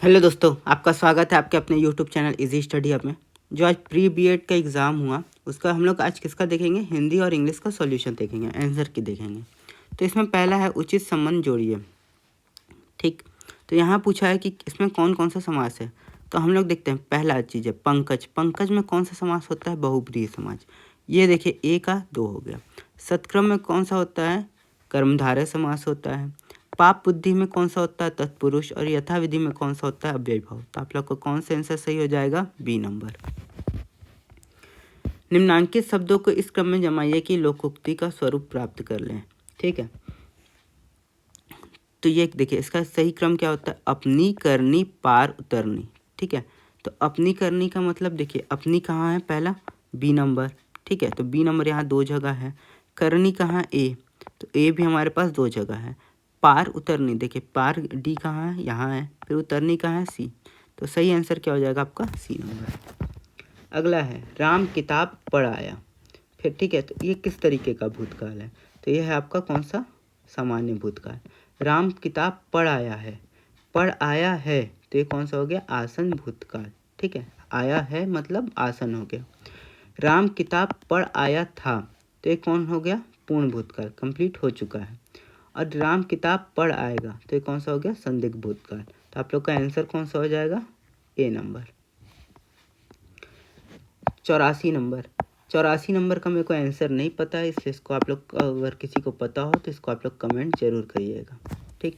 Hello दोस्तों, आपका स्वागत है आपके अपने YouTube channel easy study hub में। जो आज प्री बीएड का एग्ज़ाम हुआ उसका हम लोग आज किसका देखेंगे, हिंदी और इंग्लिश का सॉल्यूशन देखेंगे, आंसर की देखेंगे। तो इसमें पहला है उचित संबंध जोड़िए। ठीक, तो यहाँ पूछा है कि इसमें कौन कौन सा समास है। तो हम लोग देखते हैं, पहला चीज़ है पंकज। पंकज में कौन सा समास होता है, बहुब्रीहि समाज। ये देखिए ए का 2 हो गया। सत्क्रम में कौन सा होता है, कर्मधारय समास होता है। पाप बुद्धि में कौन सा होता है, तत्पुरुष। और यथाविधि में कौन सा होता है, अव्ययभाव। तो आप लोग को कौन सा आंसर सही हो जाएगा, बी नंबर। निम्नांकित शब्दों को इस क्रम में जमाइए कि लोकोक्ति का स्वरूप प्राप्त कर लें। ठीक है, तो ये देखिए इसका सही क्रम क्या होता है, अपनी करनी पार उतरनी। ठीक है, तो अपनी करनी का मतलब देखिए अपनी कहाँ है, पहला बी नंबर। ठीक है, तो बी नंबर यहाँ 2 जगह है। करनी कहाँ, ए, तो ए भी हमारे पास 2 जगह है। पार उतरनी, देखिए पार डी कहाँ है, यहाँ है। फिर उतरनी कहाँ है, सी। तो सही आंसर क्या हो जाएगा आपका, सी नंबर। अगला है राम किताब पढ़ आया। फिर ठीक है, तो ये किस तरीके का भूतकाल है, तो ये है आपका कौन सा, सामान्य भूतकाल। राम किताब पढ़ आया है, पढ़ आया है, तो ये कौन सा हो गया, आसन भूतकाल। ठीक है, आया है मतलब आसन हो गया। राम किताब पढ़ आया था, तो ये कौन हो गया, पूर्ण भूतकाल, कंप्लीट हो चुका है। और राम किताब पढ़ आएगा, तो ये कौन सा हो गया, संदिग्ध भूतकाल। तो आप लोग का आंसर कौन सा हो जाएगा, ए नंबर। 84 नंबर। 84 नंबर का मेरे को आंसर नहीं पता है, इसलिए इसको आप लोग अगर किसी को पता हो तो इसको आप लोग कमेंट जरूर करिएगा। ठीक,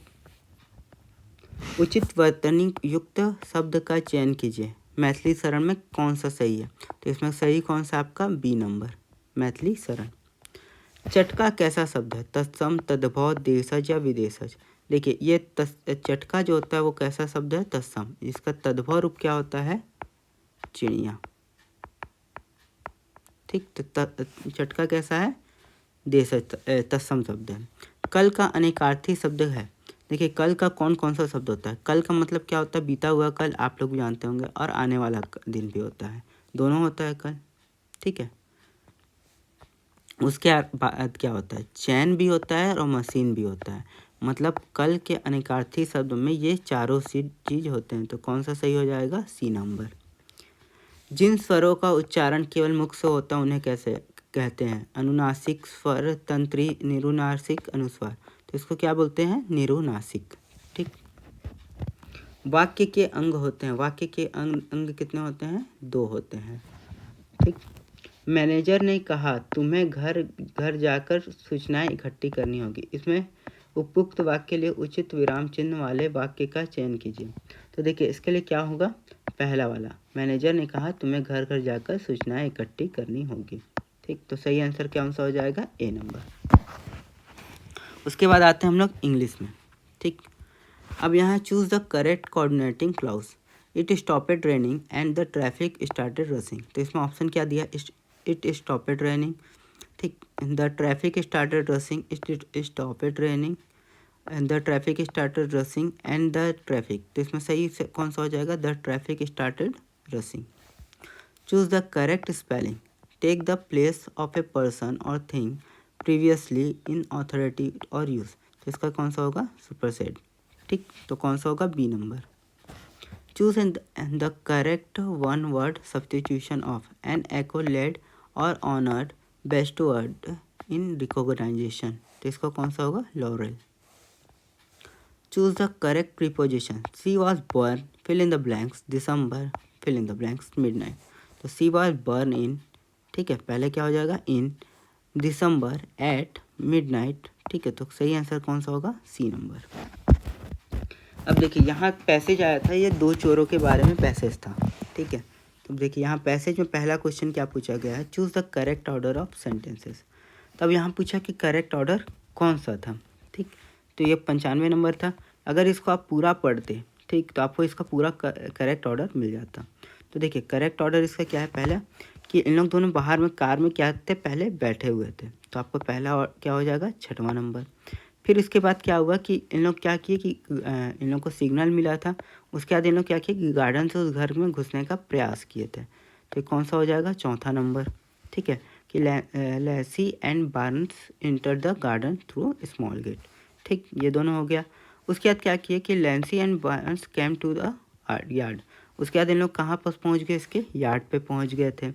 उचित वर्तनी युक्त शब्द का चयन कीजिए। मैथिली शरण में कौन सा सही है, तो इसमें सही कौन सा आपका, बी नंबर, मैथिली शरण। चटका कैसा शब्द है, तत्सम, तद्भव, देशज या विदेशज। देखिए ये चटका जो होता है वो कैसा शब्द है, तत्सम। इसका तद्भव रूप क्या होता है, चिड़िया। ठीक, तो चटका कैसा है, देशज, तत्सम शब्द है। कल का अनेकार्थी शब्द है। देखिए कल का कौन कौन सा शब्द होता है, कल का मतलब क्या होता है, बीता हुआ कल, आप लोग भी जानते होंगे, और आने वाला दिन भी होता है, दोनों होता है कल। ठीक है, उसके बाद क्या होता है, चैन भी होता है और मशीन भी होता है। मतलब कल के अनेकार्थी शब्द में ये चारों चीज होते हैं। तो कौन सा सही हो जाएगा, सी नंबर। जिन स्वरों का उच्चारण केवल मुख से होता है उन्हें कैसे कहते हैं, अनुनासिक स्वर, तंत्री, निरुनासिक, अनुस्वार। तो इसको क्या बोलते हैं, निरुनासिक। ठीक, वाक्य के अंग होते हैं, वाक्य के अंग कितने होते हैं, 2 होते हैं। ठीक, मैनेजर ने कहा तुम्हें घर घर जाकर सूचनाएं इकट्ठी करनी होगी। इसमें उपयुक्त वाक्य के लिए उचित विराम चिन्ह वाले वाक्य का चयन कीजिए। तो देखिए इसके लिए क्या होगा, पहला वाला, मैनेजर ने कहा तुम्हें घर घर जाकर सूचनाएं इकट्ठी करनी होगी। ठीक, तो सही आंसर क्या हो जाएगा, ए नंबर। उसके बाद आते हैं हम लोग इंग्लिश में। ठीक, अब यहाँ choose the correct coordinating clause. It stopped raining and the traffic started rushing. तो इसमें ऑप्शन क्या दिया, इट स्टॉपेड रेनिंग। ठीक, the traffic started rushing, it stopped raining, the traffic started rushing and the traffic. तो इसमें सही से कौन सा हो जाएगा, the traffic started rushing. Choose the correct spelling. Take the place of a person और थिंग प्रीवियसली इन ऑथोरिटी और यूज। तो इसका कौन सा होगा, सुपरसेड। ठीक, तो कौन सा होगा, B number. Choose and the correct one word substitution of an accolade और honoured best word in recognition. तो इसका कौन सा होगा, laurel. Choose the correct preposition. She was born, fill in the blanks, December, fill in the blanks, midnight. तो she was burn इन, ठीक है, पहले क्या हो जाएगा, इन दिसंबर एट मिडनाइट। ठीक है, तो सही आंसर कौन सा होगा, सी नंबर। अब देखिए यहाँ पैसेज आया था, ये 2 चोरों के बारे में पैसेज था। ठीक है, तो देखिए यहाँ पैसेज में पहला क्वेश्चन क्या पूछा गया है, choose the correct order of sentences. तब यहाँ पूछा कि करेक्ट ऑर्डर कौन सा था। ठीक, तो ये 95 नंबर था। अगर इसको आप पूरा पढ़ते, ठीक, तो आपको इसका पूरा करेक्ट ऑर्डर मिल जाता। तो देखिए करेक्ट ऑर्डर इसका क्या है, पहला कि इन लोग दोनों बाहर में कार में क्या थे, पहले बैठे हुए थे। तो आपको पहला क्या हो जाएगा, 6वां नंबर। फिर इसके बाद क्या हुआ कि इन लोग क्या किए कि इन लोग को सिग्नल मिला था। उसके बाद इन लोग क्या किए कि गार्डन से उस घर में घुसने का प्रयास किए थे। तो कौन सा हो जाएगा, 4था नंबर। ठीक है, कि Lacy and Barnes enter the garden through small gate. ठीक, ये दोनों हो गया। उसके बाद क्या किए कि Lancey and Barnes came to the yard. उसके बाद इन लोग कहाँ पर पहुँच गए, इसके यार्ड पे पहुँच गए थे।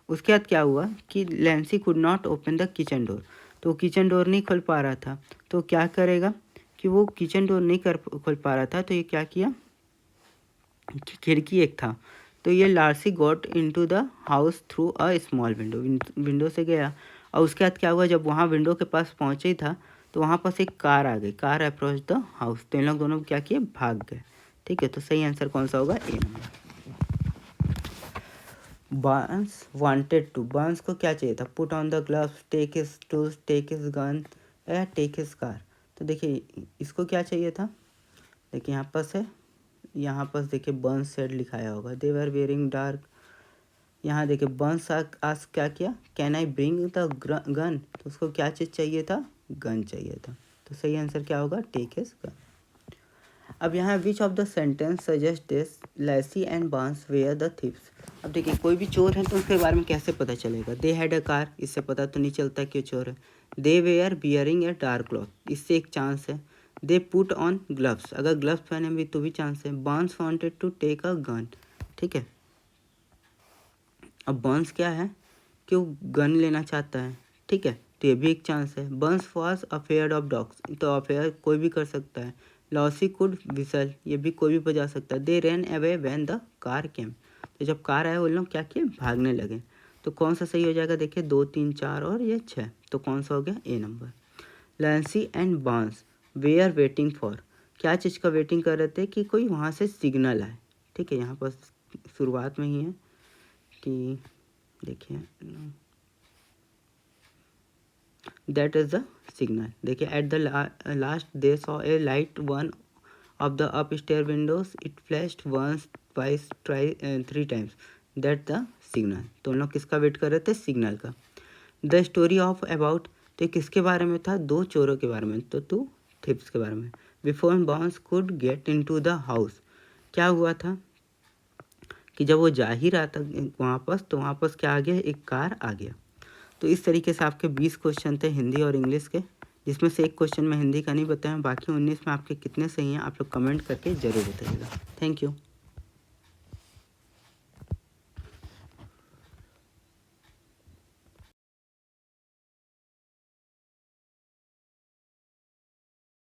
उसके बाद क्या हुआ कि Lancey could not open the kitchen door, तो किचन डोर नहीं खोल पा रहा था। तो क्या करेगा कि वो किचन डोर नहीं खोल पा रहा था, तो ये क्या किया, खिड़की एक था, तो ये Lancey got into the house through a small window से गया। और उसके बाद क्या हुआ, जब वहाँ विंडो के पास पहुँचे ही था तो वहाँ पास एक कार आ गई, कार अप्रोच द हाउस, तो इन लोग दोनों क्या किए, भाग गए। ठीक है, तो सही आंसर कौन सा होगा, A number. Barnes wanted to, Barnes को क्या चाहिए था, put on the gloves, take his tools, take his gun या टेक हिज कार। तो देखिए इसको क्या चाहिए था, देखिए यहाँ पास है, यहाँ पास देखिए बंस सेड लिखाया होगा, दे वर वेयरिंग डार्क। यहाँ देखिए बंस आज क्या किया, can I bring the gun, तो उसको क्या चीज़ चाहिए था, गन चाहिए था। तो सही आंसर क्या होगा, टेक हिज गन। अब यहाँ which of the sentence suggest this, लैसी एंड बांस वेयर द थिप्स। अब देखिए कोई भी चोर है तो उसके बारे में कैसे पता चलेगा, दे हैड अ कार, इससे पता तो नहीं चलता कि चोर है। They were bearing a dark cloth, इससे एक चांस है। दे पुट ऑन ग्लव्स, अगर ग्लव्स पहने भी तो भी चांस है। Barnes wanted to take a gun, ठीक है। अब बांस क्या है कि वो गन लेना चाहता है, ठीक है, तो ये भी एक चांस है। बंस वॉज अफेयर्ड ऑफ डॉग्स, तो अफेयर कोई भी कर सकता है। लॉसी कुड विसल, ये भी कोई भी बजा सकता है। They ran away when the car came, तो जब कार आया वो लोग क्या किए, भागने लगे। तो कौन सा सही हो जाएगा, देखिए 2, 3, 4 और ये 6, तो कौन सा हो गया, ए नंबर। लैंसी एंड बांस वे आर वेटिंग फॉर, क्या चीज़ का वेटिंग कर रहे थे कि कोई वहाँ से सिग्नल आए, ठीक है। यहाँ पर शुरुआत में ही है कि देखिए दैट इज द सिग्नल। देखिए at the last they saw a light one of the up stair windows, it flashed once twice 3 times, that the signal. तो उन लोग किसका वेट कर रहे थे, सिग्नल का। द स्टोरी ऑफ अबाउट, तो किसके बारे में था, 2 चोरों के बारे में, तो 2 थिप्स के बारे में। बिफोर बांस could get into the house, क्या हुआ था कि जब वो जा ही रहा था वहाँ पास, तो वहाँ पास क्या आ गया, एक कार आ गया। तो इस तरीके से आपके 20 क्वेश्चन थे हिंदी और इंग्लिश के, जिसमें से एक क्वेश्चन में हिंदी का नहीं बताया। बाकी 19 में आपके कितने सही हैं आप लोग कमेंट करके ज़रूर बताइएगा। Thank you.